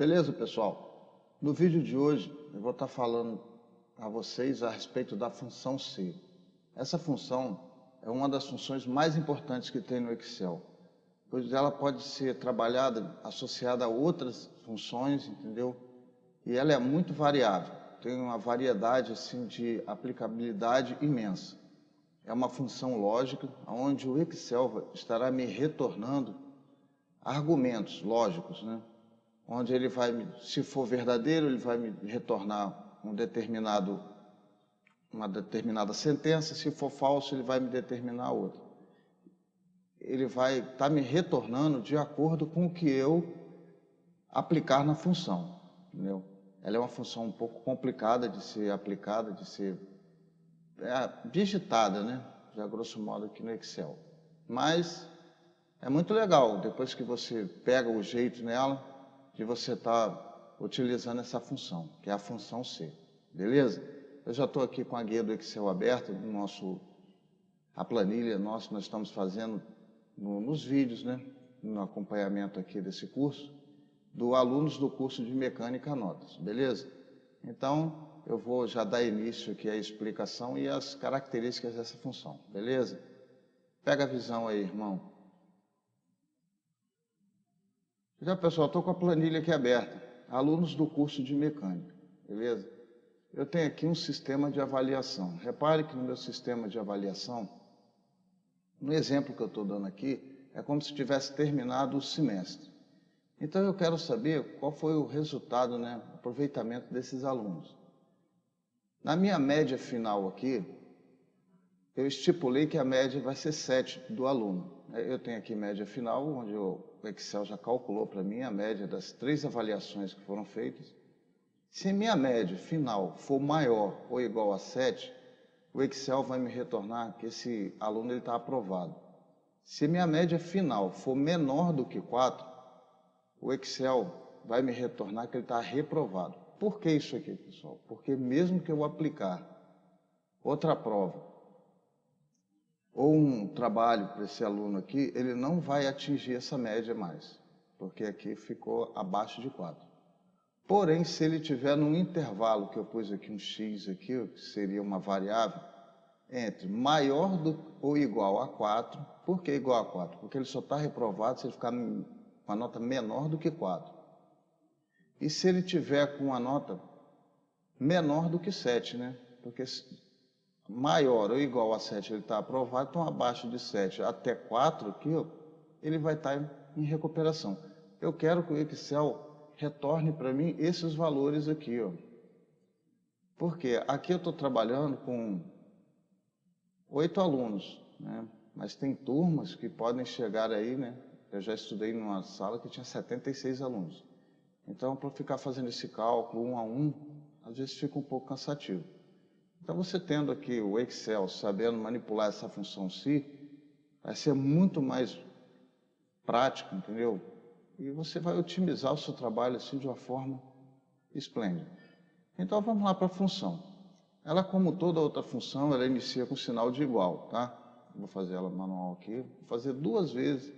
Beleza, pessoal? No vídeo de hoje eu vou estar falando a vocês a respeito da função C. Essa função é uma das funções mais importantes que tem no Excel, pois ela pode ser trabalhada associada a outras funções, entendeu? E ela é muito variável, tem uma variedade assim de aplicabilidade imensa. É uma função lógica, onde o Excel estará me retornando argumentos lógicos, né? Onde ele vai, se for verdadeiro, ele vai me retornar uma determinada sentença, se for falso, ele vai me determinar outra. Ele vai estar me retornando de acordo com o que eu aplicar na função, entendeu? Ela é uma função um pouco complicada de ser aplicada, de ser digitada, né? Já grosso modo aqui no Excel. Mas é muito legal, depois que você pega o jeito nela, de você estar utilizando essa função, que é a função C, beleza? Eu já estou aqui com a guia do Excel aberta, a planilha nossa que nós estamos fazendo nos vídeos, né? No acompanhamento aqui desse curso, alunos do curso de Mecânica Notas, beleza? Então, eu vou já dar início aqui à explicação e as características dessa função, beleza? Pega a visão aí, irmão. Já, pessoal, estou com a planilha aqui aberta, alunos do curso de Mecânica, beleza? Eu tenho aqui um sistema de avaliação. Repare que no meu sistema de avaliação, no exemplo que eu estou dando aqui, é como se tivesse terminado o semestre. Então, eu quero saber qual foi o resultado, né, aproveitamento desses alunos. Na minha média final aqui, eu estipulei que a média vai ser 7 do aluno. Eu tenho aqui média final, onde o Excel já calculou para mim a média das 3 avaliações que foram feitas. Se minha média final for maior ou igual a 7, o Excel vai me retornar que esse aluno está aprovado. Se minha média final for menor do que 4, o Excel vai me retornar que ele está reprovado. Por que isso aqui, pessoal? Porque mesmo que eu aplicar outra prova ou um trabalho para esse aluno aqui, ele não vai atingir essa média mais, porque aqui ficou abaixo de 4. Porém, se ele tiver num intervalo, que eu pus aqui um X aqui, que seria uma variável, entre maior ou igual a 4, por que igual a 4? Porque ele só está reprovado se ele ficar com uma nota menor do que 4. E se ele tiver com uma nota menor do que 7, né? Porque maior ou igual a 7 ele está aprovado, então abaixo de 7 até 4 aqui, ó, ele vai estar em recuperação. Eu quero que o Excel retorne para mim esses valores aqui, ó. Porque aqui eu estou trabalhando com 8 alunos, né? Mas tem turmas que podem chegar aí, né? Eu já estudei numa sala que tinha 76 alunos. Então, para ficar fazendo esse cálculo 1 a 1, às vezes fica um pouco cansativo. Então, você tendo aqui o Excel, sabendo manipular essa função C, vai ser muito mais prático, entendeu? E você vai otimizar o seu trabalho assim de uma forma esplêndida. Então, vamos lá para a função. Ela, como toda outra função, ela inicia com sinal de igual, tá? Vou fazer ela manual aqui, vou fazer 2 vezes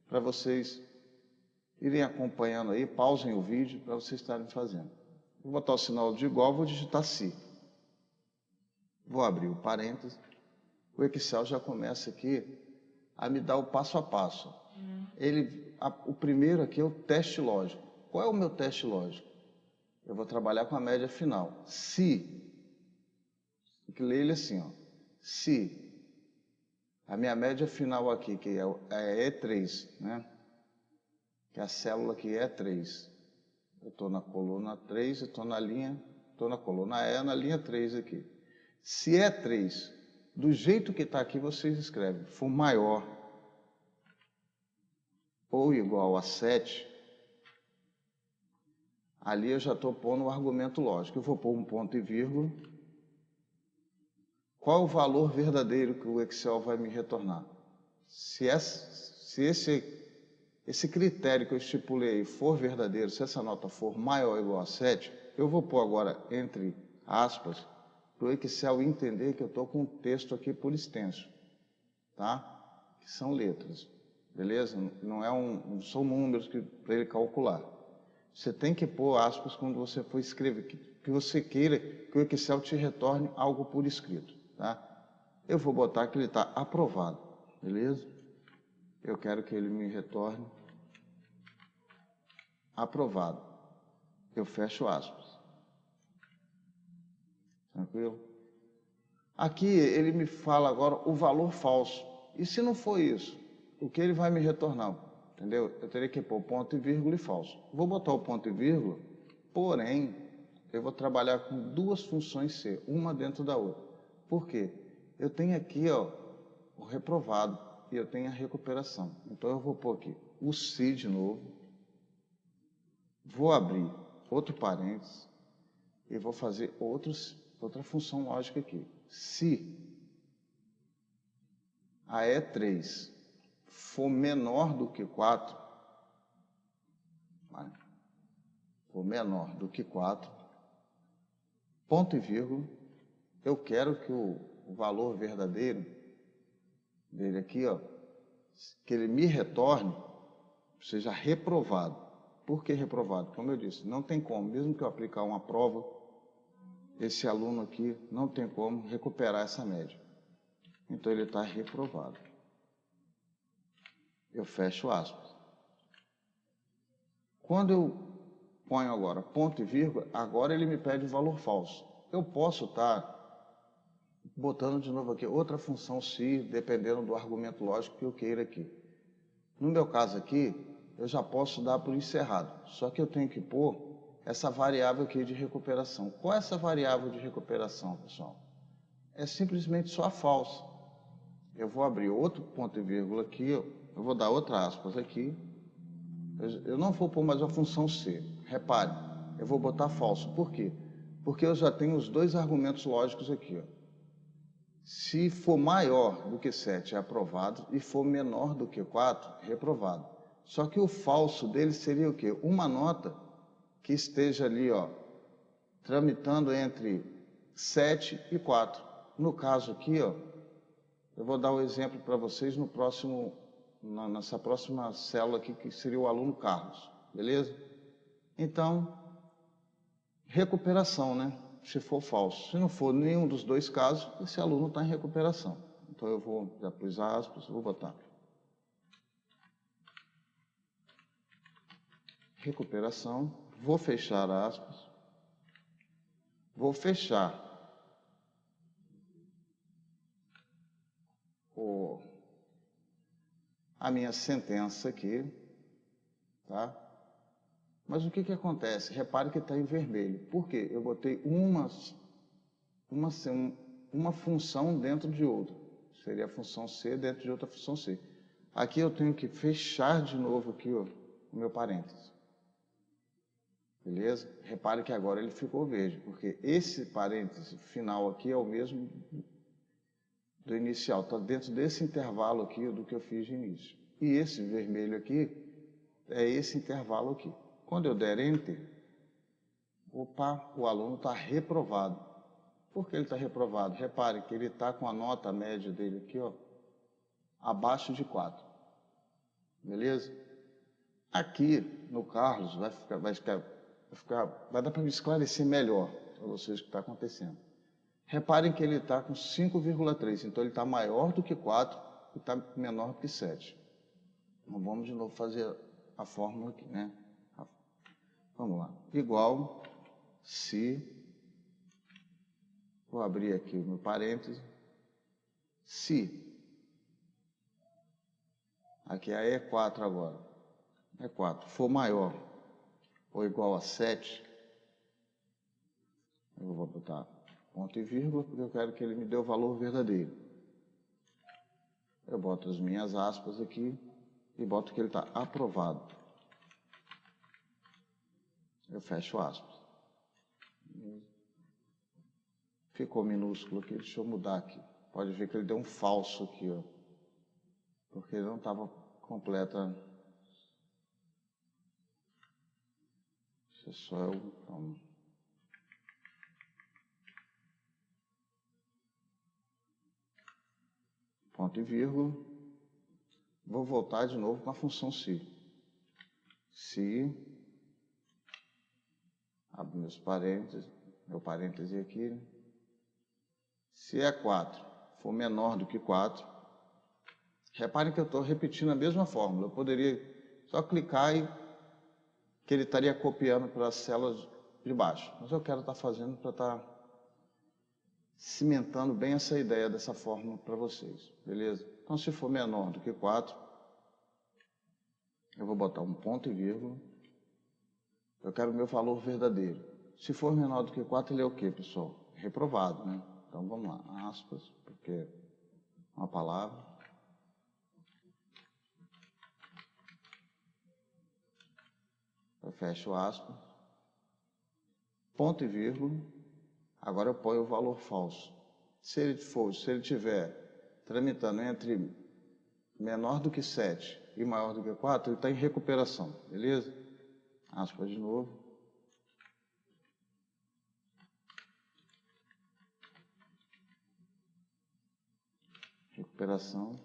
para vocês irem acompanhando aí, pausem o vídeo para vocês estarem fazendo. Vou botar o sinal de igual, vou digitar C. Vou abrir o parênteses. O Excel já começa aqui a me dar o passo a passo. O primeiro aqui é o teste lógico. Qual é o meu teste lógico? Eu vou trabalhar com a média final. Se, tem que ler ele assim, ó. Se a minha média final aqui, que é E3, né? Que a célula aqui é 3. Eu estou na coluna 3, eu estou na coluna E, na linha 3 aqui. Se é 3, do jeito que está aqui, vocês escrevem, for maior ou igual a 7, ali eu já estou pondo o argumento lógico. Eu vou pôr um ponto e vírgula. Qual é o valor verdadeiro que o Excel vai me retornar? Se esse critério que eu estipulei for verdadeiro, se essa nota for maior ou igual a 7, eu vou pôr agora entre aspas, para o Excel entender que eu estou com um texto aqui por extenso, tá? Que são letras, beleza? Não são números para ele calcular. Você tem que pôr aspas quando você for escrever, que você queira que o Excel te retorne algo por escrito, tá? Eu vou botar que ele está aprovado, beleza? Eu quero que ele me retorne aprovado. Eu fecho aspas. Tranquilo? Aqui ele me fala agora o valor falso. E se não for isso, o que ele vai me retornar? Entendeu? Eu teria que pôr ponto e vírgula e falso. Vou botar o ponto e vírgula, porém, eu vou trabalhar com duas funções C, uma dentro da outra. Por quê? Eu tenho aqui, ó, o reprovado e eu tenho a recuperação. Então eu vou pôr aqui o se de novo, vou abrir outro parênteses e vou fazer outra função lógica aqui. Se a E3 for menor do que 4, for menor do que 4, ponto e vírgula, eu quero que o valor verdadeiro dele aqui, ó, que ele me retorne, seja reprovado. Por que reprovado? Como eu disse, não tem como, mesmo que eu aplicar uma prova, esse aluno aqui não tem como recuperar essa média. Então ele está reprovado. Eu fecho aspas. Quando eu ponho agora ponto e vírgula, agora ele me pede o valor falso. Eu posso estar botando de novo aqui outra função se, dependendo do argumento lógico que eu queira aqui. No meu caso aqui, eu já posso dar por encerrado, só que eu tenho que pôr essa variável aqui de recuperação. Qual é essa variável de recuperação, pessoal? É simplesmente só a falsa. Eu vou abrir outro ponto e vírgula aqui, eu vou dar outra aspas aqui. Eu não vou pôr mais a função C. Repare, eu vou botar falso. Por quê? Porque eu já tenho os dois argumentos lógicos aqui, ó. Se for maior do que 7 é aprovado e for menor do que 4, reprovado. Só que o falso dele seria o quê? Uma nota que esteja ali, ó, tramitando entre 7 e 4. No caso aqui, ó, eu vou dar o exemplo para vocês no próximo, nessa próxima célula aqui, que seria o aluno Carlos, beleza? Então, recuperação, né? Se for falso. Se não for nenhum dos dois casos, esse aluno está em recuperação. Então eu vou, já pus aspas, vou botar recuperação, vou fechar aspas, vou fechar a minha sentença aqui, tá? Mas o que que acontece? Repare que está em vermelho. Por quê? Eu botei uma função dentro de outra. Seria a função C dentro de outra função C. Aqui eu tenho que fechar de novo aqui, ó, o meu parênteses. Beleza? Repare que agora ele ficou verde, porque esse parênteses final aqui é o mesmo do inicial. Está dentro desse intervalo aqui do que eu fiz de início. E esse vermelho aqui é esse intervalo aqui. Quando eu der Enter, opa, o aluno está reprovado. Por que ele está reprovado? Repare que ele está com a nota média dele aqui, ó, abaixo de 4. Beleza? Aqui, no Carlos, vai dar para me esclarecer melhor para vocês o que está acontecendo. Reparem que ele está com 5,3, então ele está maior do que 4 e está menor do que 7. Então vamos de novo fazer a fórmula aqui, né? Vamos lá. Igual se, vou abrir aqui o meu parêntese, se, aqui é E4 agora, E4 for maior ou igual a 7, eu vou botar ponto e vírgula, porque eu quero que ele me dê o valor verdadeiro. Eu boto as minhas aspas aqui e boto que ele está aprovado. Eu fecho aspas. Ficou minúsculo aqui, deixa eu mudar aqui. Pode ver que ele deu um falso aqui, ó, porque ele não estava completa. Deixa eu só eu... Então, ponto e vírgula. Vou voltar de novo com a função se. Se abro meus parênteses, meu parêntese aqui, né? Se é 4 for menor do que 4, reparem que eu estou repetindo a mesma fórmula. Eu poderia só clicar e que ele estaria copiando para as células de baixo. Mas eu quero estar fazendo para estar cimentando bem essa ideia dessa fórmula para vocês, beleza? Então, se for menor do que 4, eu vou botar um ponto e vírgula. Eu quero o meu valor verdadeiro. Se for menor do que 4, ele é o quê, pessoal? Reprovado, né? Então, vamos lá, aspas, porque é uma palavra. Eu fecho aspas. Ponto e vírgula. Agora eu ponho o valor falso. Se ele estiver tramitando entre menor do que 7 e maior do que 4, ele está em recuperação, beleza? Aspas de novo. Recuperação.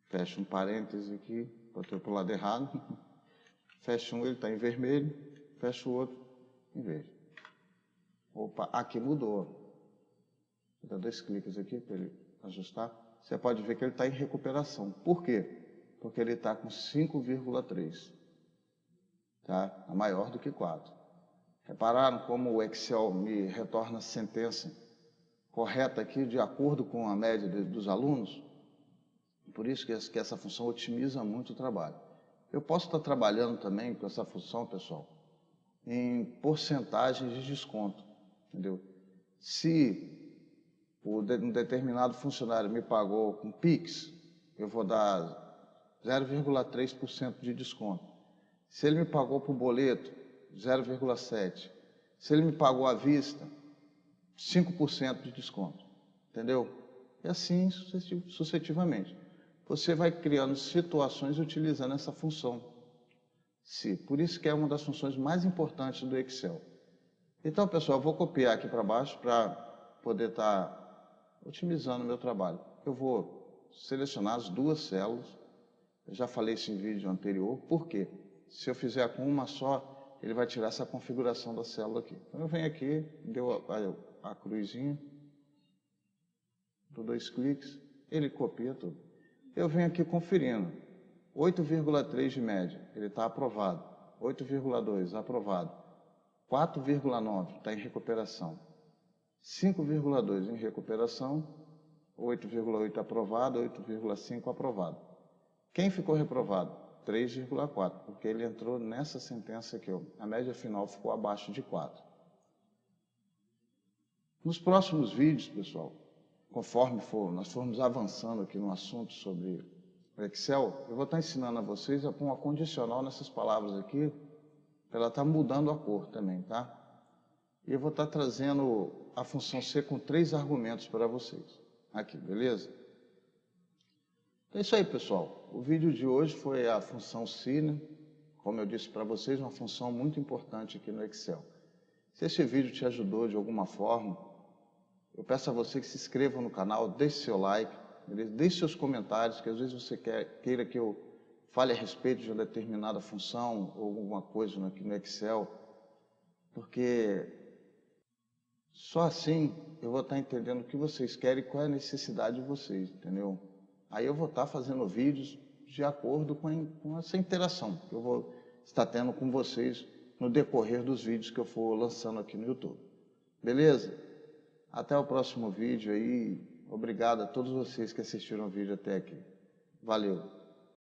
Fecha um parêntese aqui, botei para o lado errado. Fecha um, ele está em vermelho. Fecha o outro em verde. Opa, aqui mudou. Vou dar 2 cliques aqui para ele ajustar. Você pode ver que ele está em recuperação. Por quê? Porque ele está com 5,3. Tá? É maior do que 4. Repararam como o Excel me retorna a sentença correta aqui, de acordo com a média dos alunos? Por isso que essa função otimiza muito o trabalho. Eu posso estar trabalhando também com essa função, pessoal, em porcentagens de desconto, entendeu? Se um determinado funcionário me pagou com Pix, eu vou dar 0,3% de desconto. Se ele me pagou por boleto, 0,7%. Se ele me pagou à vista, 5% de desconto, entendeu? E assim sucessivamente. Você vai criando situações utilizando essa função. Se, por isso que é uma das funções mais importantes do Excel. Então, pessoal, eu vou copiar aqui para baixo para poder estar otimizando o meu trabalho. Eu vou selecionar as 2 células. Eu já falei isso em vídeo anterior. Por quê? Se eu fizer com uma só, ele vai tirar essa configuração da célula aqui. Então, eu venho aqui, deu a cruzinha, dou 2 cliques, ele copia tudo. Eu venho aqui conferindo. 8,3 de média, ele está aprovado. 8,2, aprovado. 4,9 está em recuperação. 5,2 em recuperação. 8,8 aprovado, 8,5 aprovado. Quem ficou reprovado? 3,4, porque ele entrou nessa sentença aqui, ó. A média final ficou abaixo de 4. Nos próximos vídeos, pessoal, conforme nós formos avançando aqui no assunto sobre o Excel, eu vou estar ensinando a vocês a pôr uma condicional nessas palavras aqui, para ela estar mudando a cor também, tá? E eu vou estar trazendo a função C com 3 argumentos para vocês. Aqui, beleza? É isso aí, pessoal. O vídeo de hoje foi a função C, né? Como eu disse para vocês, uma função muito importante aqui no Excel. Se esse vídeo te ajudou de alguma forma, eu peço a você que se inscreva no canal, deixe seu like, beleza? Deixe seus comentários, que às vezes você queira que eu fale a respeito de uma determinada função ou alguma coisa aqui no Excel, porque só assim eu vou estar entendendo o que vocês querem e qual é a necessidade de vocês, entendeu? Aí eu vou estar fazendo vídeos de acordo com essa interação que eu vou estar tendo com vocês no decorrer dos vídeos que eu for lançando aqui no YouTube. Beleza? Até o próximo vídeo aí. Obrigado a todos vocês que assistiram o vídeo até aqui. Valeu!